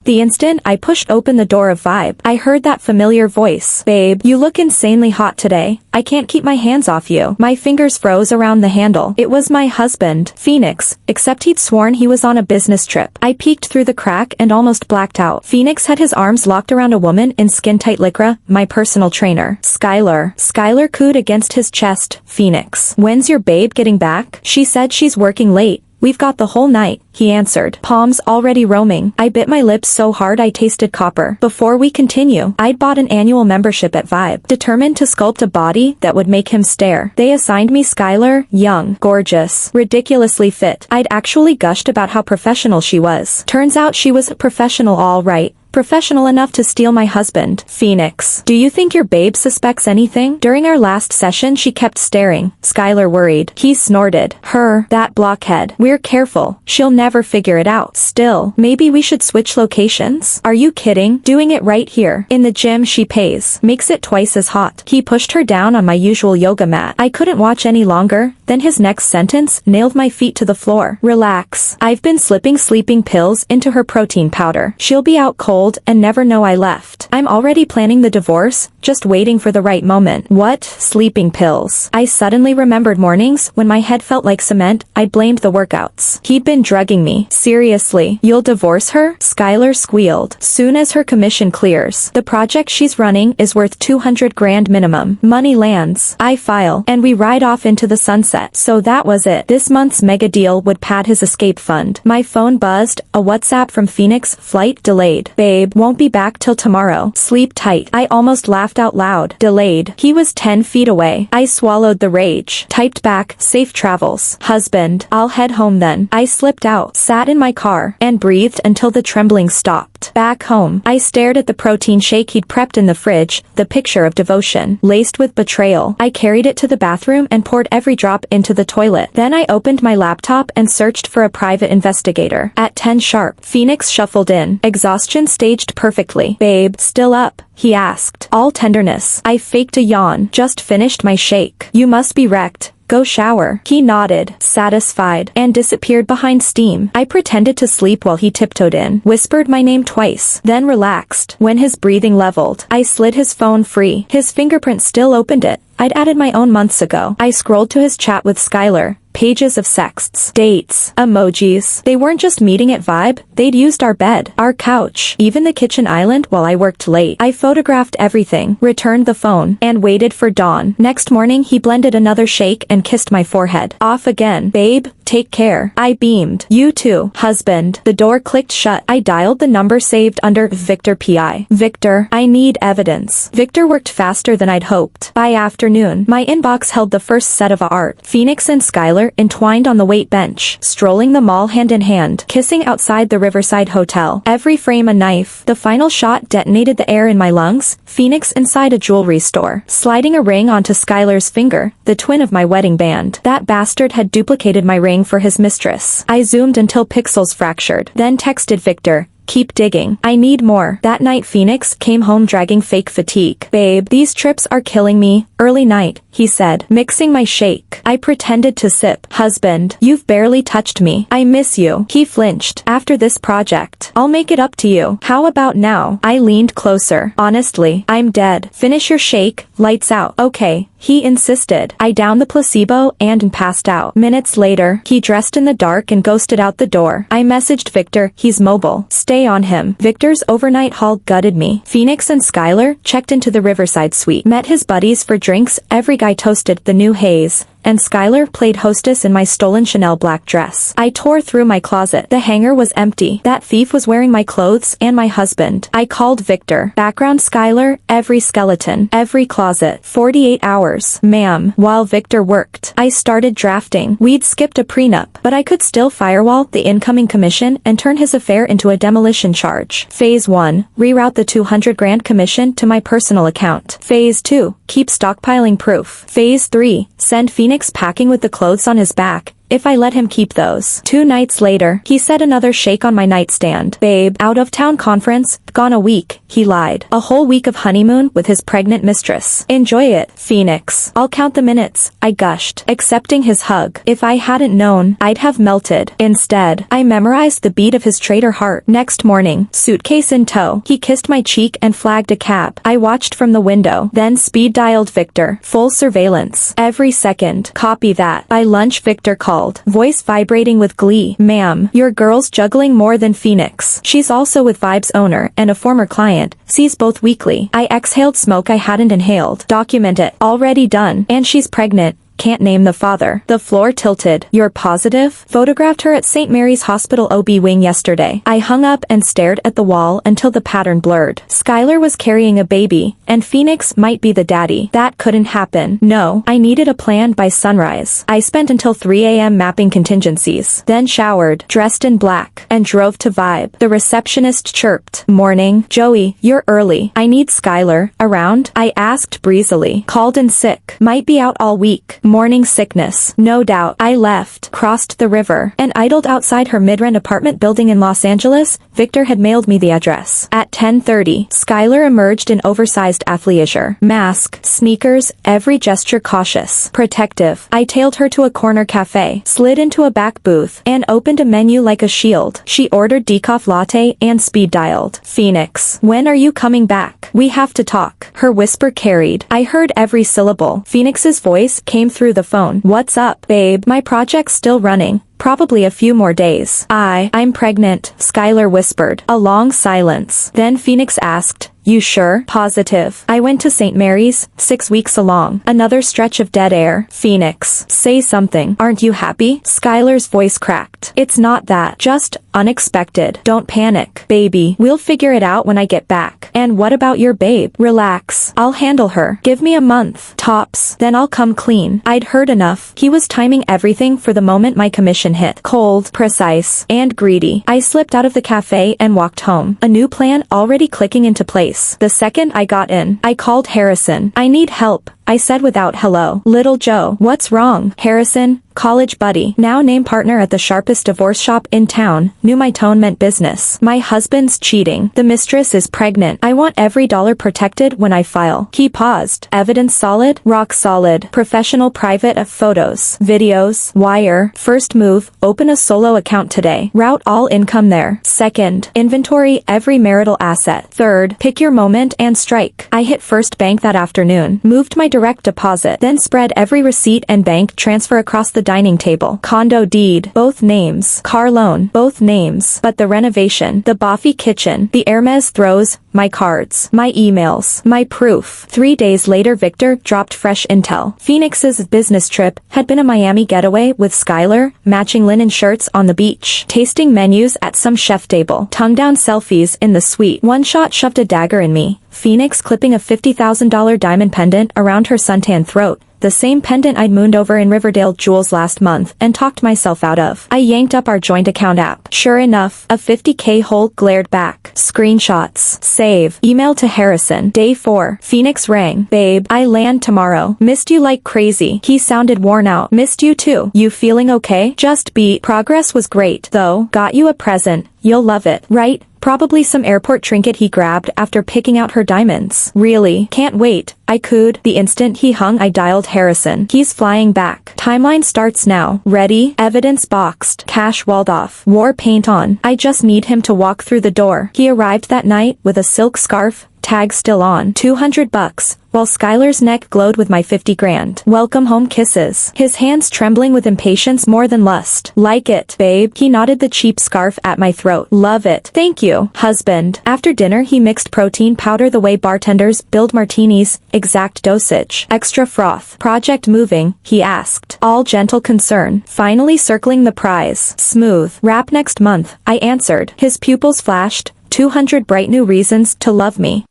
The instant I pushed open the door of Vibe, I heard that familiar voice. Babe, you look insanely hot today. I can't keep my hands off you. My fingers froze around the handle. It was my husband, Phoenix, except he'd sworn he was on a business trip. I peeked through the crack and almost blacked out. Phoenix had his arms locked around a woman in skin-tight lycra, my personal trainer. Skylar cooed against his chest. Phoenix, when's your babe getting back? She said she's working late. We've got the whole night, he answered, palms already roaming. I bit my lips so hard I tasted copper. Before we continue, I'd bought an annual membership at Vibe, determined to sculpt a body that would make him stare. They assigned me Skylar, young, gorgeous, ridiculously fit. I'd actually gushed about how professional she was. Turns out she was a professional all right. Professional enough to steal my husband. Phoenix, do you think your babe suspects anything? During our last session she kept staring. Skylar worried. He snorted. That blockhead. We're careful. She'll never figure it out. Still, maybe we should switch locations? Are you kidding? Doing it right here. In the gym she pays. Makes it twice as hot. He pushed her down on my usual yoga mat. I couldn't watch any longer. Then his next sentence nailed my feet to the floor. Relax. I've been slipping sleeping pills into her protein powder. She'll be out cold and never know I left. I'm already planning the divorce, just waiting for the right moment. What? Sleeping pills. I suddenly remembered mornings when my head felt like cement. I blamed the workouts. He'd been drugging me. Seriously, you'll divorce her? Skylar squealed. Soon as her commission clears. The project she's running is worth 200 grand minimum. Money lands. I file, and we ride off into the sunset. So that was it. This month's mega deal would pad his escape fund. My phone buzzed. A WhatsApp from Phoenix. Flight delayed. Babe, won't be back till tomorrow. Sleep tight. I almost laughed out loud. Delayed. He was 10 feet away. I swallowed the rage. Typed back, safe travels. Husband, I'll head home then. I slipped out, sat in my car, and breathed until the trembling stopped. Back home, I stared at the protein shake he'd prepped in the fridge, the picture of devotion, laced with betrayal. I carried it to the bathroom and poured every drop into the toilet. Then I opened my laptop and searched for a private investigator. At 10 sharp, Phoenix shuffled in. Exhaustion staged perfectly. Babe, still up? He asked. All tenderness. I faked a yawn. Just finished my shake. You must be wrecked. Go shower. He nodded, satisfied, and disappeared behind steam. I pretended to sleep while he tiptoed in, whispered my name twice, then relaxed. When his breathing leveled, I slid his phone free. His fingerprint still opened it. I'd added my own months ago. I scrolled to his chat with Skylar. Pages of sexts, dates, emojis. They weren't just meeting at Vibe, they'd used our bed, our couch, even the kitchen island while I worked late. I photographed everything, returned the phone, and waited for dawn. Next morning he blended another shake and kissed my forehead. Off again. Babe, take care. I beamed. You too, husband. The door clicked shut. I dialed the number saved under Victor PI. Victor, I need evidence. Victor worked faster than I'd hoped. By afternoon, my inbox held the first set of art. Phoenix and Skylar entwined on the weight bench, strolling the mall hand in hand, kissing outside the Riverside Hotel. Every frame a knife. The final shot detonated the air in my lungs. Phoenix inside a jewelry store, sliding a ring onto Skylar's finger, the twin of my wedding band. That bastard had duplicated my ring for his mistress. I zoomed until pixels fractured, then texted Victor. Keep digging. I need more. That night Phoenix came home dragging fake fatigue. Babe, these trips are killing me. Early night, he said, mixing my shake. I pretended to sip. Husband, you've barely touched me. I miss you. He flinched. After this project, I'll make it up to you. How about now? I leaned closer. Honestly, I'm dead. Finish your shake. Lights out. Okay. He insisted. I downed the placebo and passed out. Minutes later, he dressed in the dark and ghosted out the door. I messaged Victor. He's mobile. Stay on him. Victor's overnight haul gutted me. Phoenix and Skylar checked into the Riverside suite. Met his buddies for drinks. Every guy toasted the new haze. And Skylar played hostess in my stolen Chanel black dress. I tore through my closet. The hanger was empty. That thief was wearing my clothes and my husband. I called Victor. Background Skylar, every skeleton, every closet. 48 hours, ma'am. While Victor worked, I started drafting. We'd skipped a prenup, but I could still firewall the incoming commission and turn his affair into a demolition charge. Phase 1, reroute the 200 grand commission to my personal account. Phase 2, keep stockpiling proof. Phase 3, send Phoenix packing with the clothes on his back. if I let him keep those. 2 nights later, he said another shake on my nightstand. Babe, out of town conference, gone a week, he lied. A whole week of honeymoon with his pregnant mistress. Enjoy it, Phoenix. I'll count the minutes, I gushed, accepting his hug. If I hadn't known, I'd have melted. Instead, I memorized the beat of his traitor heart. Next morning, suitcase in tow, he kissed my cheek and flagged a cab. I watched from the window, then speed-dialed Victor. Full surveillance. Every second. Copy that. By lunch, Victor called, voice vibrating with glee. Ma'am, your girl's juggling more than Phoenix. She's also with Vibe's owner and a former client. Sees both weekly. I exhaled smoke I hadn't inhaled. Document it. Already done. And she's pregnant. Can't name the father. The floor tilted. You're positive? Photographed her at St. Mary's Hospital OB wing yesterday. I hung up and stared at the wall until the pattern blurred. Skylar was carrying a baby, and Phoenix might be the daddy. That couldn't happen. No, I needed a plan by sunrise. I spent until 3 a.m. mapping contingencies, then showered, dressed in black, and drove to Vibe. The receptionist chirped. Morning, Joey, you're early. I need Skylar. Around? I asked breezily. Called in sick. Might be out all week. Morning sickness. No doubt. I left, crossed the river, and idled outside her mid-rent apartment building in Los Angeles. Victor had mailed me the address. At 10:30, Skylar emerged in oversized athleisure. Mask, sneakers, every gesture cautious, protective. I tailed her to a corner cafe, slid into a back booth, and opened a menu like a shield. She ordered decaf latte and speed-dialed. Phoenix, when are you coming back? We have to talk. Her whisper carried. I heard every syllable. Phoenix's voice came through the phone. What's up, babe? My project's still running. Probably a few more days. I'm pregnant, Skylar whispered. A long silence. Then Phoenix asked, you sure? Positive. I went to St. Mary's, 6 weeks along. Another stretch of dead air. Phoenix, say something. Aren't you happy? Skylar's voice cracked. It's not that. Just unexpected. Don't panic, baby. We'll figure it out when I get back. And what about your babe? Relax. I'll handle her. Give me a month. Tops. Then I'll come clean. I'd heard enough. He was timing everything for the moment my commission hit. Cold, precise, and greedy. I slipped out of the cafe and walked home. A new plan already clicking into place. The second I got in, I called Harrison. I need help, I said without hello. Little Joe. What's wrong? Harrison, college buddy, now name partner at the sharpest divorce shop in town, knew my tone meant business. My husband's cheating. The mistress is pregnant. I want every dollar protected when I file. He paused. Evidence solid? Rock solid. Professional private of photos, videos, wire. First move, open a solo account today. Route all income there. Second, inventory every marital asset. Third, pick your moment and strike. I hit First Bank that afternoon. Moved my direct deposit, then spread every receipt and bank transfer across the dining table. Condo deed, both names. Car loan, both names. But the renovation, the boffy kitchen, the Hermes throws, my cards, my emails, my proof. 3 days later, Victor dropped fresh intel. Phoenix's business trip had been a Miami getaway with Skylar, matching linen shirts on the beach, tasting menus at some chef table, tongue-down selfies in the suite. One shot shoved a dagger in me. Phoenix clipping a $50,000 diamond pendant around her suntan throat, the same pendant I'd mooned over in Riverdale Jewels last month and talked myself out of. I yanked up our joint account app. Sure enough, a $50K hold glared back. Screenshots. Save. Email to Harrison. Day 4. Phoenix rang. Babe, I land tomorrow. Missed you like crazy. He sounded worn out. Missed you too. You feeling okay? Just beat. Progress was great, though. Got you a present. You'll love it, right? Probably some airport trinket he grabbed after picking out her diamonds. Really? Can't wait. I cooed. The instant he hung, I dialed Harrison. He's flying back. Timeline starts now. Ready? Evidence boxed. Cash walled off. War paint on. I just need him to walk through the door. He arrived that night with a silk scarf, tag still on. $200, while Skylar's neck glowed with my 50 grand. Welcome home kisses. His hands trembling with impatience more than lust. Like it, babe. He knotted the cheap scarf at my throat. Love it. Thank you, husband. After dinner, he mixed protein powder the way bartenders build martinis, exact dosage. Extra froth. Project moving, he asked. All gentle concern. Finally circling the prize. Smooth. Wrap next month, I answered. His pupils flashed. 200 bright new reasons to love me.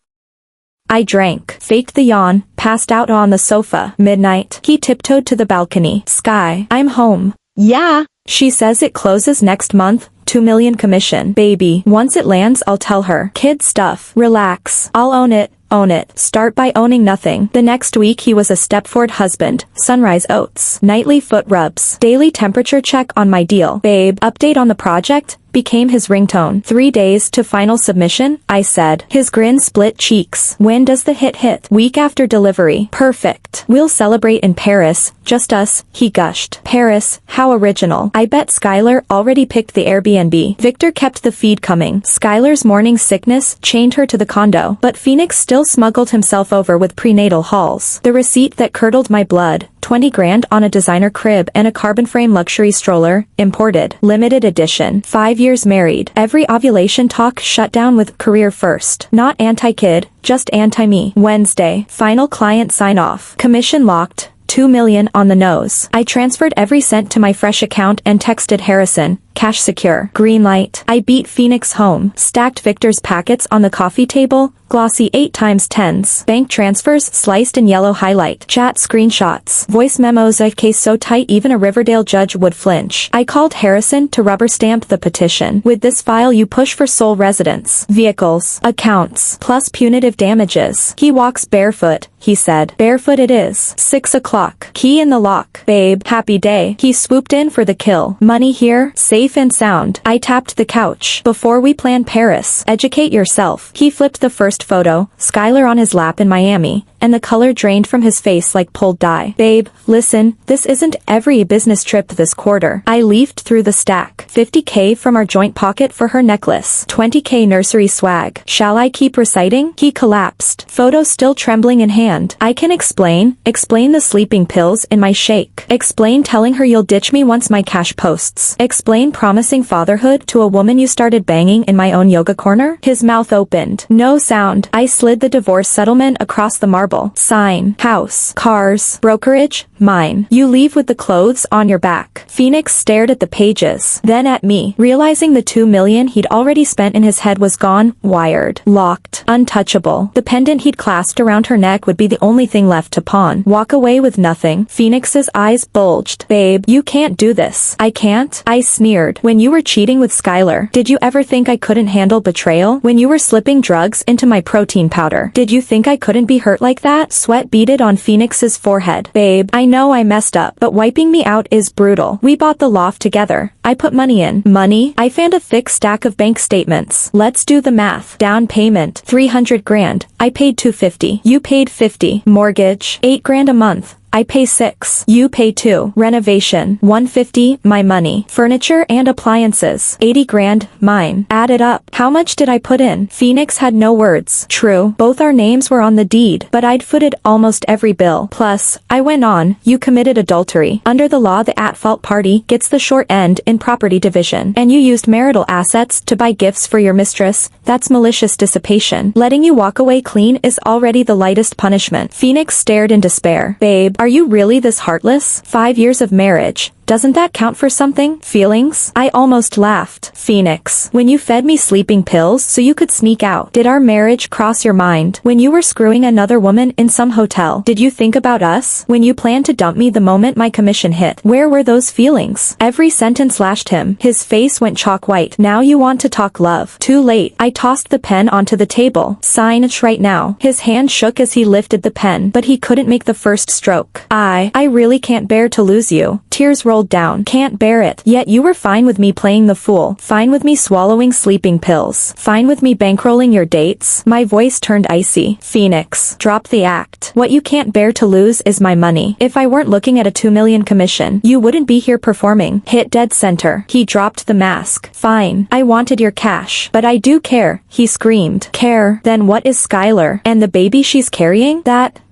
I drank, faked the yawn, passed out on the sofa. Midnight. He tiptoed to the balcony. Sky, I'm home. Yeah. She says it closes next month. 2 million commission. Baby, once it lands I'll tell her. Kid stuff. Relax. I'll own it. Own it. Start by owning nothing. The next week he was a Stepford husband, sunrise oats, nightly foot rubs, daily temperature check on my deal. Babe, update on the project? Became his ringtone. 3 days to final submission, I said. His grin split cheeks. When does the hit? Week after delivery. Perfect. We'll celebrate in Paris, just us, he gushed. Paris, how original. I bet Skylar already picked the Airbnb. Victor kept the feed coming. Skylar's morning sickness chained her to the condo, but Phoenix still smuggled himself over with prenatal hauls. The receipt that curdled my blood. 20 grand on a designer crib and a carbon frame luxury stroller, imported, limited edition. 5 years married. Every ovulation talk shut down with career first. Not anti-kid, just anti-me. Wednesday, final client sign off. Commission locked. 2 million on the nose. I transferred every cent to my fresh account and texted Harrison, cash secure. Green light. I beat Phoenix home. Stacked Victor's packets on the coffee table, glossy 8x10s. Bank transfers sliced in yellow highlight. Chat screenshots. Voice memos a case so tight even a Riverdale judge would flinch. I called Harrison to rubber stamp the petition. With this file you push for sole residence, vehicles, accounts, plus punitive damages. He walks barefoot, he said. Barefoot it is. 6 o'clock. Key in the lock. Babe, happy day. He swooped in for the kill. Money here, safe and sound. I tapped the couch. Before we plan Paris, educate yourself. He flipped the first photo, Skylar on his lap in Miami, and the color drained from his face like pulled dye. Babe, listen, this isn't every business trip this quarter. I leafed through the stack. 50K from our joint pocket for her necklace. 20K nursery swag. Shall I keep reciting? He collapsed. Photo still trembling in hand. I can explain the sleeping pills in my shake. Explain telling her you'll ditch me once my cash posts. Explain promising fatherhood to a woman you started banging in my own yoga corner. His mouth opened. No sound. I slid the divorce settlement across the marble. Sign. House. Cars. Brokerage. Mine. You leave with the clothes on your back. Phoenix stared at the pages, then at me, realizing the 2 million he'd already spent in his head was gone, wired, locked, untouchable. The pendant he'd clasped around her neck would be the only thing left to pawn. Walk away with nothing. Phoenix's eyes bulged. Babe, you can't do this. I can't? I sneered. When you were cheating with Skylar, did you ever think I couldn't handle betrayal? When you were slipping drugs into my protein powder, did you think I couldn't be hurt like that? Sweat beaded on Phoenix's forehead. Babe, I know I messed up, but wiping me out is brutal. We bought the loft together. I put money in. Money? I found a thick stack of bank statements. Let's do the math. Down payment, 300 grand. I paid 250. You paid 50. Mortgage, 8 grand a month. I pay 6. You pay 2. Renovation, 150, my money. Furniture and appliances, 80 grand, mine. Add it up. How much did I put in? Phoenix had no words. True, both our names were on the deed, but I'd footed almost every bill. Plus, I went on, you committed adultery. Under the law the at-fault party gets the short end in property division. And you used marital assets to buy gifts for your mistress. That's malicious dissipation. Letting you walk away clean is already the lightest punishment. Phoenix stared in despair. Babe, are you really this heartless? 5 years of marriage. Doesn't that count for something? Feelings? I almost laughed. Phoenix, when you fed me sleeping pills so you could sneak out, did our marriage cross your mind? When you were screwing another woman in some hotel, did you think about us? When you planned to dump me the moment my commission hit, where were those feelings? Every sentence lashed him. His face went chalk white. Now you want to talk love. Too late. I tossed the pen onto the table. Sign it right now. His hand shook as he lifted the pen, but he couldn't make the first stroke. I really can't bear to lose you. Tears rolled down. Can't bear it. Yet you were fine with me playing the fool. Fine with me swallowing sleeping pills. Fine with me bankrolling your dates. My voice turned icy. Phoenix, drop the act. What you can't bear to lose is my money. If I weren't looking at a 2 million commission, you wouldn't be here performing. Hit dead center. He dropped the mask. Fine. I wanted your cash. But I do care. He screamed. Care? Then what is Skylar? And the baby she's carrying?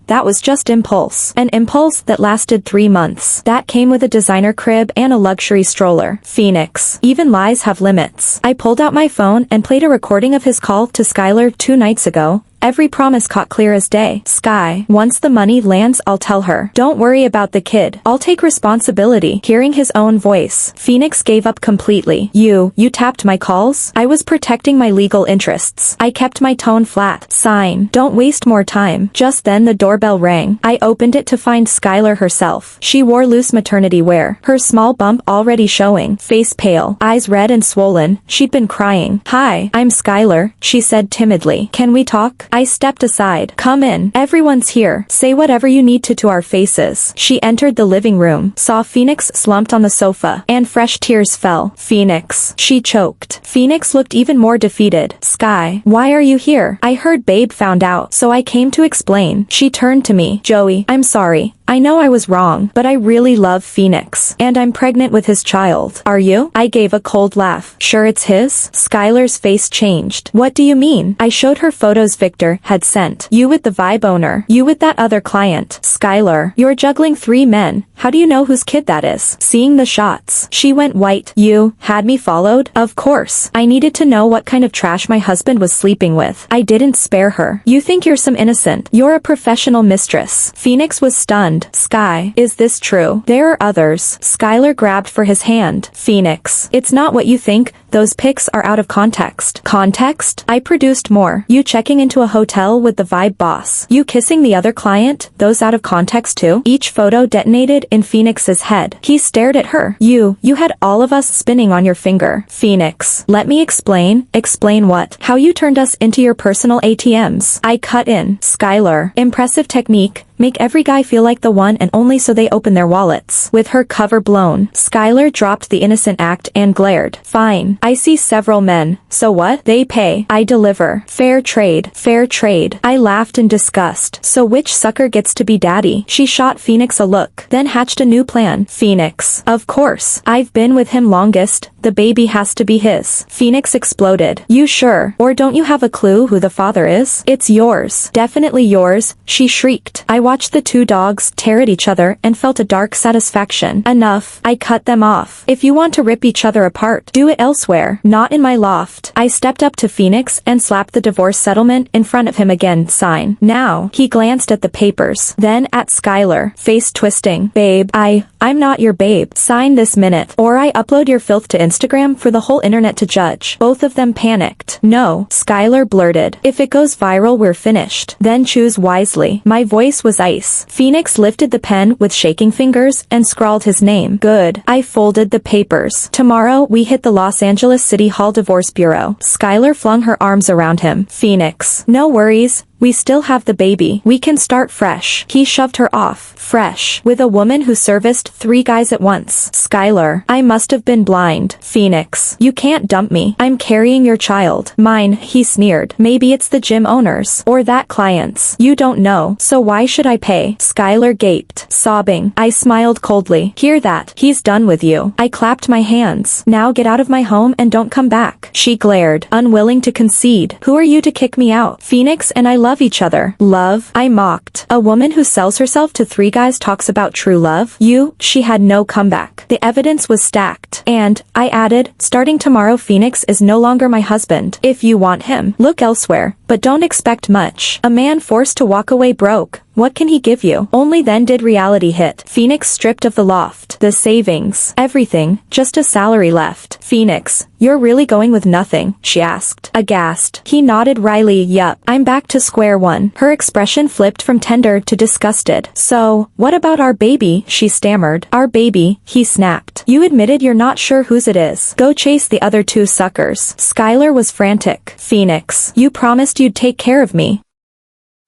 That was just impulse. An impulse that lasted 3 months. That came with a designer crib and a luxury stroller. Phoenix. Even lies have limits. I pulled out my phone and played a recording of his call to Skylar 2 nights ago. Every promise caught clear as day. Sky, once the money lands I'll tell her. Don't worry about the kid. I'll take responsibility. Hearing his own voice, Phoenix gave up completely. You tapped my calls? I was protecting my legal interests. I kept my tone flat. Sign. Don't waste more time. Just then the doorbell rang. I opened it to find Skylar herself. She wore loose maternity wear, her small bump already showing, face pale, eyes red and swollen. She'd been crying. Hi, I'm Skylar, she said timidly. Can we talk? I stepped aside. Come in. Everyone's here. Say whatever you need to our faces. She entered the living room, saw Phoenix slumped on the sofa, and fresh tears fell. Phoenix. She choked. Phoenix looked even more defeated. Sky, why are you here? I heard Babe found out, so I came to explain. She turned to me. Joey, I'm sorry. I know I was wrong, but I really love Phoenix. And I'm pregnant with his child. Are you? I gave a cold laugh. Sure it's his? Skylar's face changed. What do you mean? I showed her photos Victor had sent. You with the Vibe owner. You with that other client. Skylar, you're juggling 3 men. How do you know whose kid that is? Seeing the shots, she went white. You had me followed? Of course. I needed to know what kind of trash my husband was sleeping with. I didn't spare her. You think you're some innocent. You're a professional mistress. Phoenix was stunned. Sky, is this true? There are others. Skylar grabbed for his hand. Phoenix, it's not what you think. Those pics are out of context. Context? I produced more. You checking into a hotel with the Vibe boss. You kissing the other client? Those out of context too? Each photo detonated in Phoenix's head. He stared at her. You had all of us spinning on your finger. Phoenix, let me explain. Explain what? How you turned us into your personal ATMs. I cut in. Skylar, impressive technique. Make every guy feel like the one and only so they open their wallets. With her cover blown, Skylar dropped the innocent act and glared. Fine. I see several men. So what? They pay. I deliver. Fair trade. Fair trade. I laughed in disgust. So which sucker gets to be daddy? She shot Phoenix a look, then hatched a new plan. Phoenix. Of course. I've been with him longest. The baby has to be his. Phoenix exploded. You sure? Or don't you have a clue who the father is? It's yours. Definitely yours, she shrieked. I watched the 2 dogs tear at each other and felt a dark satisfaction. Enough. I cut them off. If you want to rip each other apart, do it elsewhere. Not in my loft. I stepped up to Phoenix and slapped the divorce settlement in front of him again. Sign. Now. He glanced at the papers, then at Skylar, face twisting. Babe, I'm not your babe. Sign this minute, or I upload your filth to Instagram for the whole internet to judge. Both of them panicked. No, Skylar blurted. If it goes viral, we're finished. Then choose wisely. My voice was ice. Phoenix lifted the pen with shaking fingers and scrawled his name. Good. I folded the papers. Tomorrow, we hit the Los Angeles City Hall Divorce Bureau. Skylar flung her arms around him. Phoenix. No worries. We still have the baby. We can start fresh. He shoved her off. Fresh. With a woman who serviced 3 guys at once. Skylar. I must have been blind. Phoenix. You can't dump me. I'm carrying your child. Mine, he sneered. Maybe it's the gym owners. Or that client's. You don't know. So why should I pay? Skylar gaped, sobbing. I smiled coldly. Hear that? He's done with you. I clapped my hands. Now get out of my home and don't come back. She glared, unwilling to concede. Who are you to kick me out? Phoenix and I love each other. Love? I mocked. A woman who sells herself to 3 guys talks about true love? She had no comeback. The evidence was stacked. And, I added, starting tomorrow Phoenix is no longer my husband. If you want him, look elsewhere. But don't expect much. A man forced to walk away broke. What can he give you? Only then did reality hit. Phoenix stripped of the loft, the savings, everything, just a salary left. Phoenix, you're really going with nothing? She asked, aghast. He nodded wryly. Yup, I'm back to square one. Her expression flipped from tender to disgusted. So, what about our baby? She stammered. Our baby, he snapped. You admitted you're not sure whose it is. Go chase the other 2 suckers. Skylar was frantic. Phoenix, you promised you'd take care of me.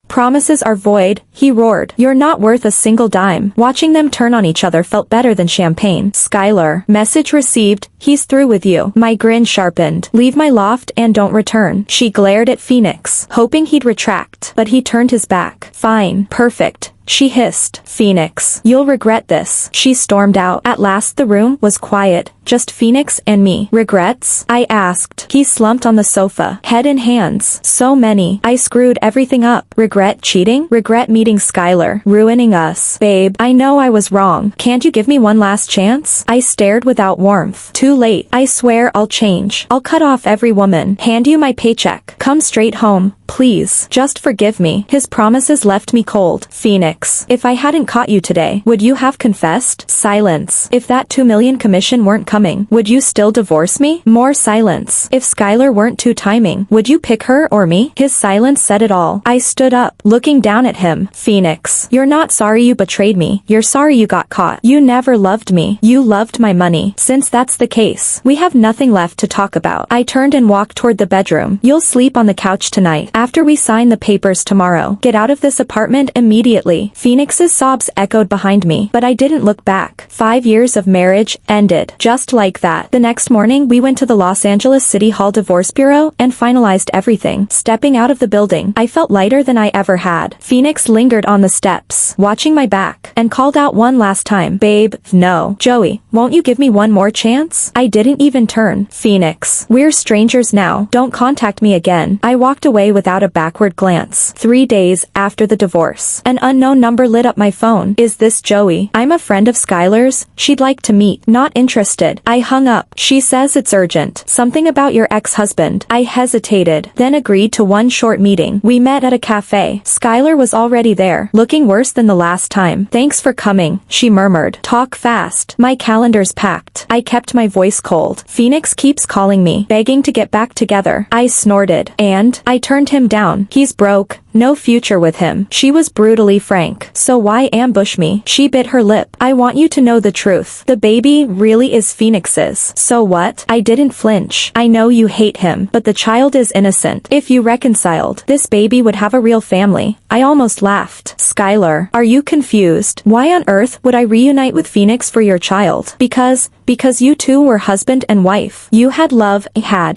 Promises are void, he roared. You're not worth a single dime. Watching them turn on each other felt better than champagne. Skylar. Message received. He's through with you. My grin sharpened. Leave my loft and don't return. She glared at Phoenix, hoping he'd retract, but he turned his back. Fine. Perfect. She hissed. Phoenix, you'll regret this. She stormed out. At last the room was quiet, just Phoenix and me. Regrets? I asked. He slumped on the sofa, head in hands. So many. I screwed everything up. Regret cheating? Regret meeting Skylar, ruining us. Babe, I know I was wrong. Can't you give me one last chance? I stared without warmth. Too late. I swear I'll change. I'll cut off every woman. Hand you my paycheck. Come straight home. Please. Just forgive me. His promises left me cold. Phoenix. If I hadn't caught you today, would you have confessed? Silence. If that $2 million commission weren't coming. Would you still divorce me? More silence. If Skylar weren't too timing, would you pick her or me? His silence said it all. I stood up, looking down at him. Phoenix, you're not sorry you betrayed me. You're sorry you got caught. You never loved me. You loved my money. Since that's the case, we have nothing left to talk about. I turned and walked toward the bedroom. You'll sleep on the couch tonight. After we sign the papers tomorrow, get out of this apartment immediately. Phoenix's sobs echoed behind me, but I didn't look back. 5 years of marriage ended. Just like that. The next morning, we went to the Los Angeles City Hall Divorce Bureau and finalized everything. Stepping out of the building, I felt lighter than I ever had. Phoenix lingered on the steps, watching my back, and called out one last time. Babe, no. Joey, won't you give me one more chance? I didn't even turn. Phoenix, we're strangers now. Don't contact me again. I walked away without a backward glance. 3 days after the divorce, an unknown number lit up my phone. Is this Joey? I'm a friend of Skylar's. She'd like to meet. Not interested. I hung up. She says it's urgent. Something about your ex-husband. I hesitated, then agreed to one short meeting. We met at a cafe. Skylar was already there, looking worse than the last time. Thanks for coming, she murmured. Talk fast. My calendar's packed. I kept my voice cold. Phoenix keeps calling me, begging to get back together. I snorted, and I turned him down. He's broke. No future with him. She was brutally frank. So why ambush me? She bit her lip. I want you to know the truth. The baby really is Phoenix's. So what? I didn't flinch. I know you hate him, but the child is innocent. If you reconciled, this baby would have a real family. I almost laughed. Skylar, are you confused? Why on earth would I reunite with Phoenix for your child? Because you two were husband and wife. You had love,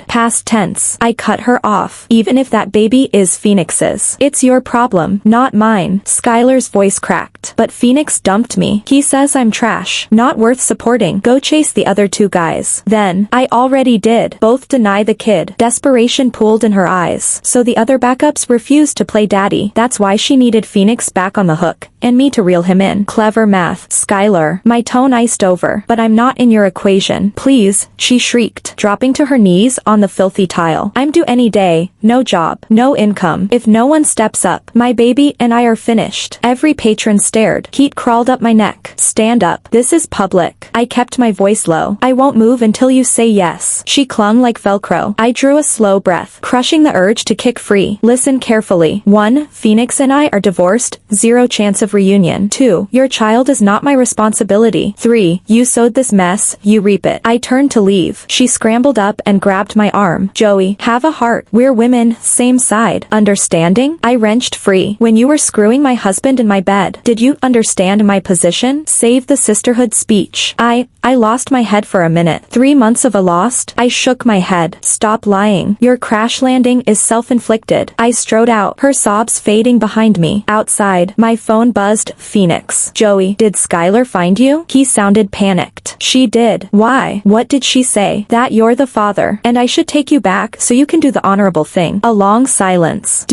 past tense. I cut her off. Even if that baby is Phoenix's, it's your problem, not mine. Skylar's voice cracked. But Phoenix dumped me. He says I'm trash, not worth supporting. Go chase the other two guys. Then, I already did. Both deny the kid. Desperation pooled in her eyes. So the other backups refused to play daddy. That's why she needed Phoenix back on the hook, and me to reel him in. Clever math. Skylar, my tone iced over. But I'm not in your equation. Please, she shrieked, dropping to her knees on the filthy tile. I'm due any day. No job. No income. If no one steps up, my baby and I are finished. Every patron stared. Heat crawled up my neck. Stand up. This is public. I kept my voice low. I won't move until you say yes. She clung like Velcro. I drew a slow breath, crushing the urge to kick free. Listen carefully. 1. Phoenix and I are divorced. 0 chance of reunion. 2. Your child is not my responsibility. 3. You sowed this mess. You reap it. I turned to leave. She scrambled up and grabbed my arm. Joey, have a heart. We're women, same side. Understanding? I wrenched free. When you were screwing my husband in my bed, did you understand my position? Save the sisterhood speech. I lost my head for a minute. 3 months of a lost? I shook my head. Stop lying. Your crash landing is self-inflicted. I strode out, her sobs fading behind me. Outside, my phone buzzed. Phoenix. Joey, did Skylar find you? He sounded panicked. She did. Why? What did she say? That you're the father, and I should take you back so you can do the honorable thing. A long silence.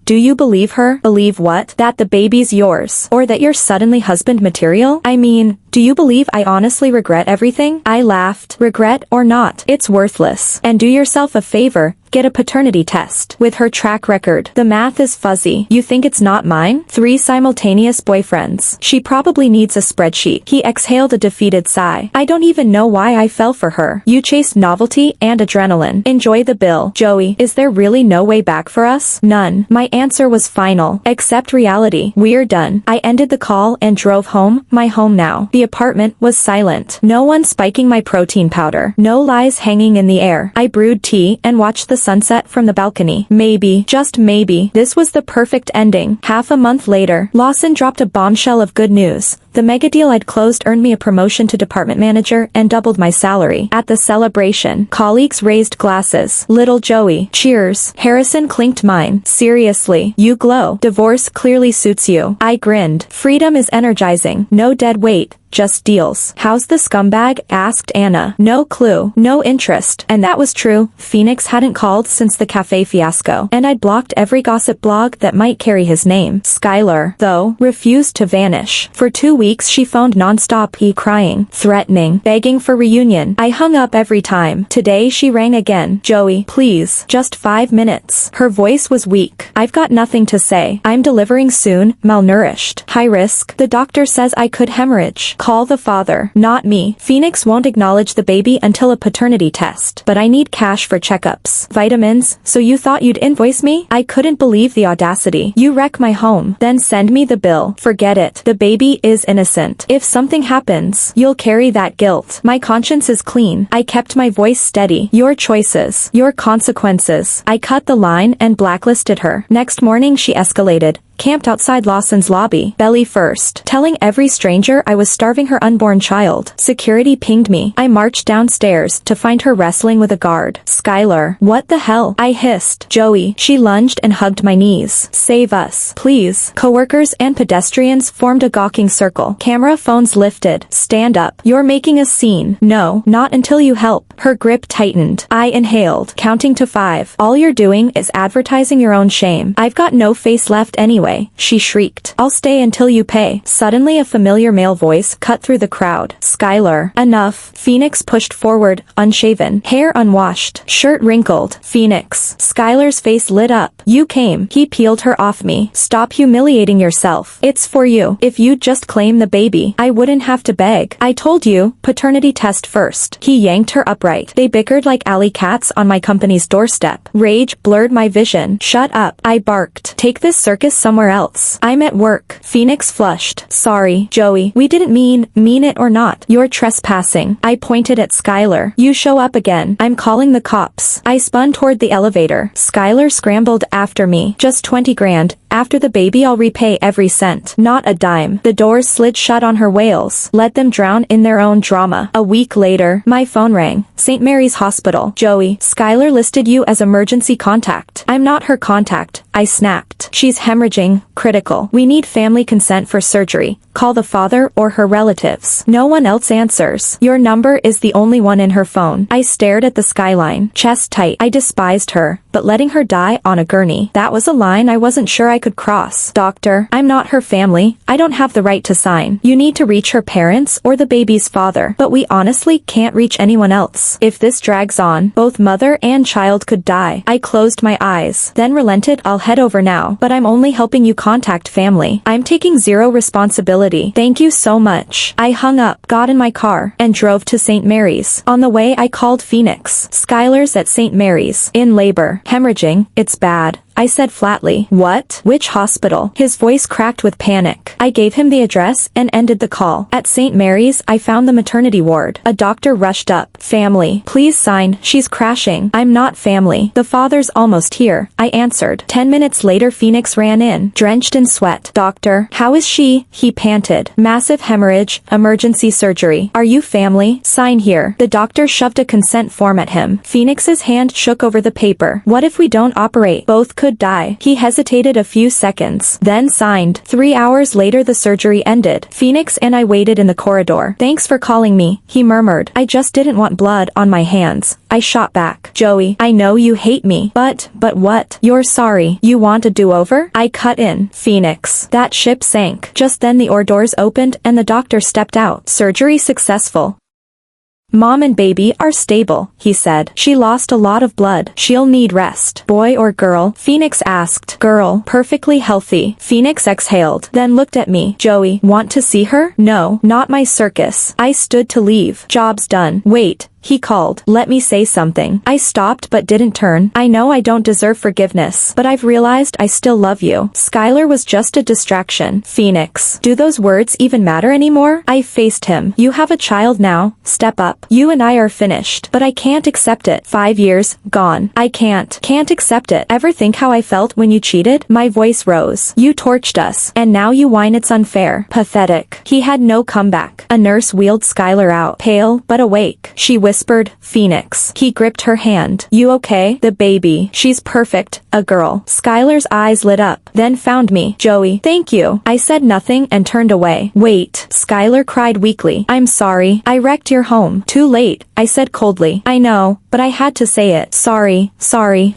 Do you believe her? Believe what? That the baby's yours? Or that you're suddenly husband material? I mean, do you believe I honestly regret everything? I laughed. Regret or not, it's worthless. And do yourself a favor. Get a paternity test. With her track record, the math is fuzzy. You think it's not mine? 3 simultaneous boyfriends. She probably needs a spreadsheet. He exhaled a defeated sigh. I don't even know why I fell for her. You chased novelty and adrenaline. Enjoy the bill. Joey, is there really no way back for us? None. My answer was final. Accept reality. We're done. I ended the call and drove home, my home now. The apartment was silent. No one spiking my protein powder. No lies hanging in the air. I brewed tea and watched the sunset from the balcony. Maybe, just maybe, this was the perfect ending. Half a month later, Lawson dropped a bombshell of good news. The mega deal I'd closed earned me a promotion to department manager and doubled my salary. At the celebration, colleagues raised glasses. Little Joey, cheers. Harrison clinked mine. Seriously, you glow. Divorce clearly suits you. I grinned. Freedom is energizing. No dead weight. Just deals. How's the scumbag? Asked Anna. No clue. No interest. And that was true. Phoenix hadn't called since the cafe fiasco, and I'd blocked every gossip blog that might carry his name. Skylar, though, refused to vanish. For 2 weeks she phoned nonstop, crying, threatening, begging for reunion. I hung up every time. Today she rang again. Joey, please, just 5 minutes. Her voice was weak. I've got nothing to say. I'm delivering soon, malnourished. High risk. The doctor says I could hemorrhage. Call the father. Not me. Phoenix won't acknowledge the baby until a paternity test. But I need cash for checkups. Vitamins. So you thought you'd invoice me? I couldn't believe the audacity. You wreck my home. Then send me the bill. Forget it. The baby is innocent. If something happens, you'll carry that guilt. My conscience is clean. I kept my voice steady. Your choices. Your consequences. I cut the line and blacklisted her. Next morning she escalated. Camped outside Lawson's lobby, belly first, telling every stranger I was starving her unborn child. Security pinged me. I marched downstairs to find her wrestling with a guard. Skylar, what the hell? I hissed. Joey, she lunged and hugged my knees. Save us, please. Coworkers and pedestrians formed a gawking circle. Camera phones lifted. Stand up. You're making a scene. No, not until you help. Her grip tightened. I inhaled, counting to 5. All you're doing is advertising your own shame. I've got no face left anyway. She shrieked. I'll stay until you pay. Suddenly a familiar male voice cut through the crowd. Skylar. Enough. Phoenix pushed forward, unshaven, hair unwashed, shirt wrinkled. Phoenix. Skylar's face lit up. You came. He peeled her off me. Stop humiliating yourself. It's for you. If you'd just claim the baby, I wouldn't have to beg. I told you, paternity test first. He yanked her upright. They bickered like alley cats on my company's doorstep. Rage blurred my vision. Shut up. I barked. Take this circus somewhere else. I'm at work. Phoenix flushed. Sorry, Joey. We didn't mean it or not. You're trespassing. I pointed at Skylar. You show up again. I'm calling the cops. I spun toward the elevator. Skylar scrambled after me. Just 20 grand. After the baby I'll repay every cent. Not a dime. The doors slid shut on her wails. Let them drown in their own drama. A week later, my phone rang. St. Mary's Hospital. Joey, Skylar listed you as emergency contact. I'm not her contact. I snapped. She's hemorrhaging. Critical. We need family consent for surgery. Call the father or her relatives. No one else answers. Your number is the only one in her phone. I stared at the skyline. Chest tight. I despised her, but letting her die on a gurney, that was a line I wasn't sure I could cross. Doctor, I'm not her family. I don't have the right to sign. You need to reach her parents or the baby's father. But we honestly can't reach anyone else. If this drags on, both mother and child could die. I closed my eyes, then relented. I'll head over now, but I'm only helping you contact family. I'm taking zero responsibility. Thank you so much. I hung up, got in my car, and drove to St. Mary's. On the way I called Phoenix. Skylar's at St. Mary's. In labor. Hemorrhaging. It's bad. I said flatly. What? Which hospital? His voice cracked with panic. I gave him the address and ended the call. At St. Mary's, I found the maternity ward. A doctor rushed up. Family. Please sign. She's crashing. I'm not family. The father's almost here. I answered. 10 minutes later Phoenix ran in, drenched in sweat. Doctor, how is she? He panted. Massive hemorrhage. Emergency surgery. Are you family? Sign here. The doctor shoved a consent form at him. Phoenix's hand shook over the paper. What if we don't operate? Both could die. He hesitated a few seconds, then signed. 3 hours later the surgery ended. Phoenix and I waited in the corridor. Thanks for calling me, he murmured. I just didn't want blood on my hands. I shot back. Joey, I know you hate me, but what? You're sorry. You want a do-over? I cut in. Phoenix. That ship sank. Just then the doors opened and the doctor stepped out. Surgery successful. Mom and baby are stable, he said. She lost a lot of blood. She'll need rest. Boy or girl? Phoenix asked. Girl. Perfectly healthy. Phoenix exhaled, then looked at me. Joey, want to see her? No, not my circus. I stood to leave. Job's done. Wait. He called. Let me say something. I stopped but didn't turn. I know I don't deserve forgiveness, but I've realized I still love you. Skylar was just a distraction. Phoenix. Do those words even matter anymore? I faced him. You have a child now. Step up. You and I are finished. But I can't accept it. 5 years, gone. I can't accept it. Ever think how I felt when you cheated? My voice rose. You torched us, and now you whine it's unfair. Pathetic. He had no comeback. A nurse wheeled Skylar out, pale but awake. She whispered, Phoenix. He gripped her hand. You okay? The baby. She's perfect. A girl. Skylar's eyes lit up, then found me. Joey. Thank you. I said nothing and turned away. Wait. Skylar cried weakly. I'm sorry. I wrecked your home. Too late. I said coldly. I know, but I had to say it. Sorry.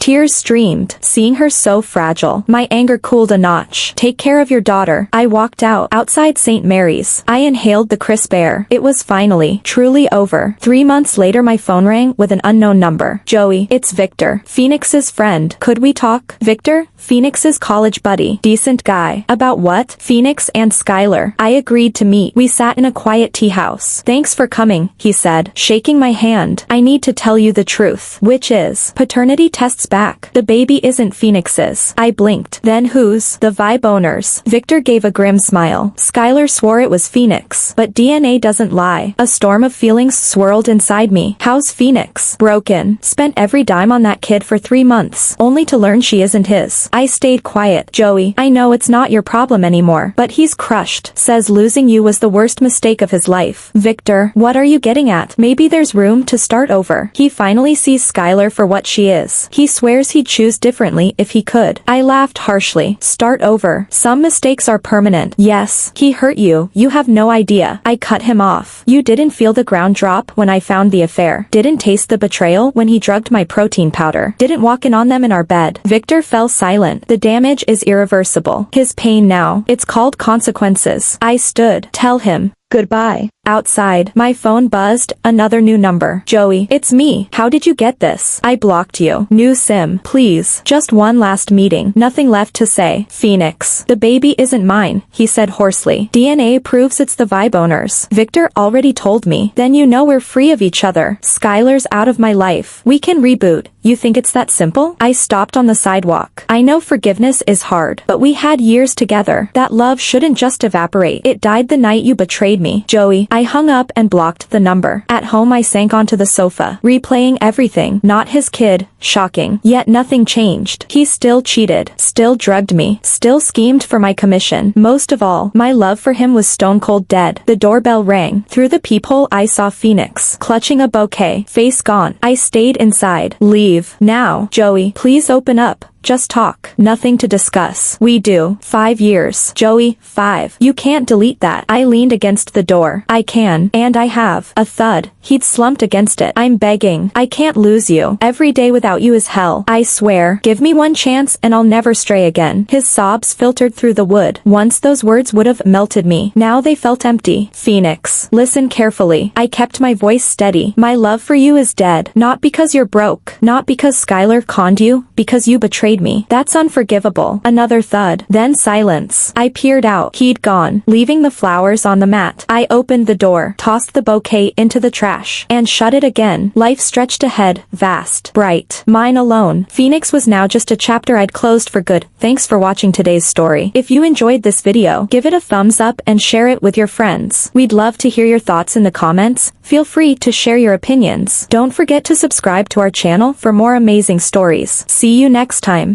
Tears streamed. Seeing her so fragile, my anger cooled a notch. Take care of your daughter. I walked out. Outside St. Mary's, I inhaled the crisp air. It was finally, truly over. 3 months later, later my phone rang with an unknown number. Joey, it's Victor, Phoenix's friend. Could we talk? Victor, Phoenix's college buddy. Decent guy. About what? Phoenix and Skylar. I agreed to meet. We sat in a quiet tea house. Thanks for coming, he said, shaking my hand. I need to tell you the truth. Which is? Paternity tests back. The baby isn't Phoenix's. I blinked. Then whose? The Vibe owners. Victor gave a grim smile. Skylar swore it was Phoenix. But DNA doesn't lie. A storm of feelings swirled inside me. How's Phoenix? Broken. Spent every dime on that kid for 3 months, only to learn she isn't his. I stayed quiet. Joey, I know it's not your problem anymore, but he's crushed. Says losing you was the worst mistake of his life. Victor, what are you getting at? Maybe there's room to start over. He finally sees Skylar for what she is. He swears he'd choose differently if he could. I laughed harshly. Start over. Some mistakes are permanent. Yes, he hurt you. You have no idea. I cut him off. You didn't feel the ground drop when I found the affair. Didn't taste the betrayal when he drugged my protein powder. Didn't walk in on them in our bed. Victor fell silent. The damage is irreversible. His pain now. It's called consequences. I stood. Tell him. Goodbye. Outside, my phone buzzed, another new number. Joey, it's me. How did you get this? I blocked you. New SIM. Please. Just one last meeting. Nothing left to say. Phoenix. The baby isn't mine, he said hoarsely. DNA proves it's the Vibe owners. Victor already told me. Then you know we're free of each other. Skylar's out of my life. We can reboot. You think it's that simple? I stopped on the sidewalk. I know forgiveness is hard, but we had years together. That love shouldn't just evaporate. It died the night you betrayed me. Joey, I hung up and blocked the number. At home I sank onto the sofa, replaying everything. Not his kid. Shocking. Yet nothing changed. He still cheated. Still drugged me. Still schemed for my commission. Most of all, my love for him was stone cold dead. The doorbell rang. Through the peephole I saw Phoenix, clutching a bouquet, face gone. I stayed inside. Leave. Now. Joey, please open up. Just talk. Nothing to discuss. We do. 5 years. Joey, 5. You can't delete that. I leaned against the door. I can. And I have. A thud. He'd slumped against it. I'm begging. I can't lose you. Every day without you is hell. I swear. Give me one chance and I'll never stray again. His sobs filtered through the wood. Once those words would have melted me. Now they felt empty. Phoenix. Listen carefully. I kept my voice steady. My love for you is dead. Not because you're broke. Not because Skylar conned you. Because you betrayed me. That's unforgivable. Another thud. Then silence. I peered out. He'd gone, leaving the flowers on the mat. I opened the door, tossed the bouquet into the trash, and shut it again. Life stretched ahead, vast, bright. Mine alone. Phoenix was now just a chapter I'd closed for good. Thanks for watching today's story. If you enjoyed this video, give it a thumbs up and share it with your friends. We'd love to hear your thoughts in the comments. Feel free to share your opinions. Don't forget to subscribe to our channel for more amazing stories. See you next time.